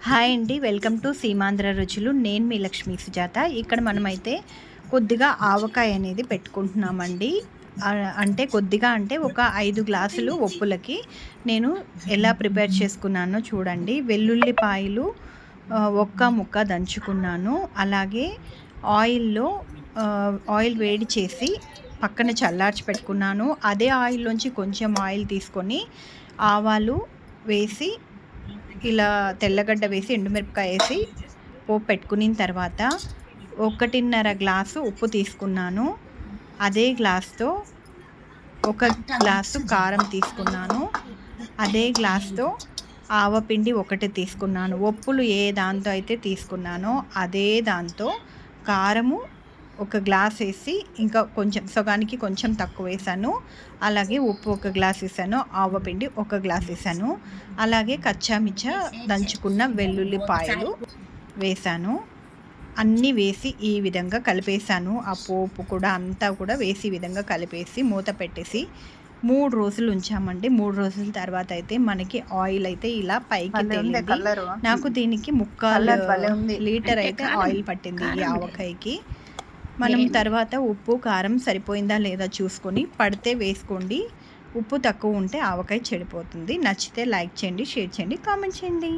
Hi అండి, welcome to Seemandhra రుచులు. నేను మీ లక్ష్మీ సుజాత. ఇక్కడ మనమైతే కొద్దిగా ఆవకాయ అనేది పెట్టుకుంటున్నామండి. అంటే కొద్దిగా అంటే ఒక 5 గ్లాసులు ఒప్పులకి నేను ఎలా ప్రిపేర్ చేసుకున్నానో చూడండి. వెల్లుల్లిపాయలు ఒక్క ముక్క దంచుకున్నాను. అలాగే ఆయిల్‌లో ఆయిల్ వేడి చేసి పక్కన చల్లార్చి పెట్టుకున్నాను. అదే ఆయిల్‌లోంచి కొంచెం ఆయిల్ తీసుకొని ఆవాలు వేసి ఇలా తెల్లగడ్డ వేసి ఎండుమిరపకాయ వేసి పోపు పెట్టుకున్న తర్వాత 1.5 గ్లాసు ఉప్పు తీసుకున్నాను. అదే గ్లాస్తో 1 గ్లాసు కారం తీసుకున్నాను. అదే గ్లాస్తో ఆవపిండి 1 తీసుకున్నాను. ఒప్పులు ఏ దాంతో అయితే తీసుకున్నానో అదే దాంతో కారము 1 గ్లాస్ వేసి ఇంకా కొంచెం సగానికి కొంచెం తక్కువ వేసాను. అలాగే ఉప్పు 1 గ్లాస్ వేసాను. ఆవపిండి 1 గ్లాస్ వేసాను. అలాగే కచ్చామిచ్చా దంచుకున్న వెల్లుల్లిపాయలు వేసాను. అన్నీ వేసి ఈ విధంగా కలిపేసాను. ఆ పోపు కూడా అంతా కూడా వేసి ఈ విధంగా కలిపేసి మూత పెట్టేసి 3 రోజులు ఉంచామండి. 3 రోజుల తర్వాత అయితే మనకి ఆయిల్ అయితే ఇలా పైకి తేలింది. నాకు దీనికి 3/4 లీటర్ అయితే ఆయిల్ పట్టింది ఈ ఆవకాయకి. మనం తర్వాత ఉప్పు కారం సరిపోయిందా లేదా చూసుకొని పడితే వేసుకోండి. ఉప్పు తక్కువ ఉంటే ఆవకాయ చెడిపోతుంది. నచ్చితే లైక్ చేయండి, షేర్ చేయండి, కామెంట్ చేయండి.